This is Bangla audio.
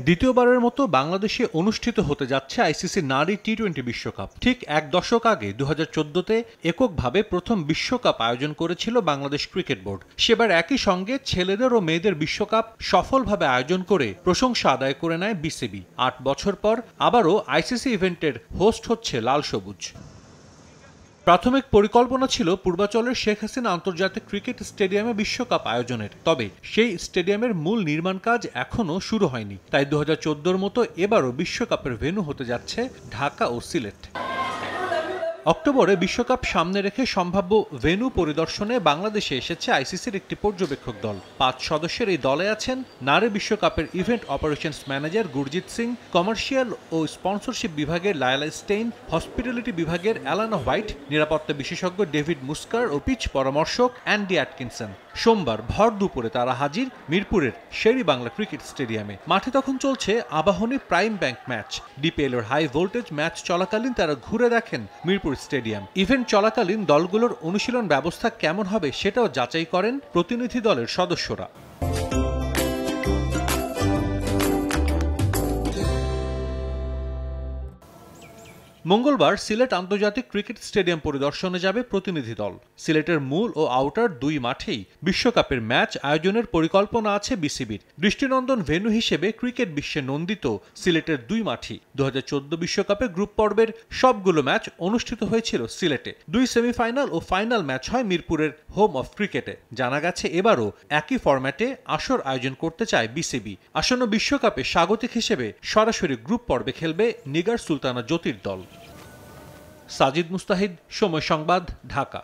দ্বিতীয়বারের মতো বাংলাদেশে অনুষ্ঠিত হতে যাচ্ছে আইসিসি নারী টি-20 বিশ্বকাপ। ঠিক এক দশক আগে 2014-তে এককভাবে প্রথম বিশ্বকাপ আয়োজন করেছিল বাংলাদেশ ক্রিকেট বোর্ড। সেবার একই সঙ্গে ছেলেদের ও মেয়েদের বিশ্বকাপ সফলভাবে আয়োজন করে প্রশংসা আদায় করে নেয় বিসিবি। 8 বছর পর আবারও আইসিসি ইভেন্টের হোস্ট হচ্ছে লাল সবুজ। প্রাথমিক পরিকল্পনা ছিল পূর্বাচলের শেখ হাসিনা আন্তর্জাতিক ক্রিকেট স্টেডিয়ামে বিশ্বকাপ আয়োজনের, তবে সেই স্টেডিয়ামের মূল নির্মাণ কাজ এখনও শুরু হয়নি। তাই 2014-র মতো এবারও বিশ্বকাপের ভেন্যু হতে যাচ্ছে ঢাকা ও সিলেট। অক্টোবরে বিশ্বকাপ সামনে রেখে সম্ভাব্য ভেন্যু পরিদর্শনে বাংলাদেশে এসেছে আইসিসির একটি পর্যবেক্ষক দল। 5 সদস্যের এই দলে আছেন নারী বিশ্বকাপের event operations manager Gurjit Singh, commercial ও স্পন্সরশিপ বিভাগের লায়লা স্টেইন, হসপিটালিটি বিভাগের অ্যালানা হোয়াইট, নিরাপত্তা বিশেষজ্ঞ ডেভিড মুস্কার ও পিচ পরামর্শক অ্যান্ডি অ্যাটকিনসন। সোমবার ভর দুপুরে তারা হাজির মিরপুরের শের-ই-বাংলা ক্রিকেট স্টেডিয়ামে। মাঠে তখন চলছে আবাহনী প্রাইম ব্যাংক ম্যাচ। ডিপিএল-এর হাই ভোল্টেজ ম্যাচ চলাকালীন তারা ঘুরে দেখেন মিরপুর স্টেডিয়াম। ইভেন্ট চলাকালীন দলগুলোর অনুশীলন ব্যবস্থা কেমন হবে সেটাও যাচাই করেন প্রতিনিধি দলের সদস্যরা। মঙ্গলবার সিলেট আন্তর্জাতিক ক্রিকেট স্টেডিয়াম পরিদর্শনে যাবে প্রতিনিধি দল। সিলেটের মূল ও আউটার দুই মাঠেই বিশ্বকাপের ম্যাচ আয়োজনের পরিকল্পনা আছে বিসিবির। দৃষ্টিনন্দন ভেন্যু হিসেবে ক্রিকেট বিশ্বে নন্দিত সিলেটের দুই মাঠই 2014 বিশ্বকাপে গ্রুপ পর্বের সবগুলো ম্যাচ অনুষ্ঠিত হয়েছিল সিলেটে। 2 সেমিফাইনাল ও ফাইনাল ম্যাচ হয় মিরপুরের হোম অফ ক্রিকেটে। জানা গেছে এবারও একই ফরম্যাটে আসর আয়োজন করতে চায় বিসিবি। আসন্ন বিশ্বকাপে স্বাগতিক হিসেবে সরাসরি গ্রুপ পর্বে খেলবে নিগার সুলতানা জ্যোতির দল। সাজিদ মুস্তাহিদ, সময় সংবাদ, ঢাকা।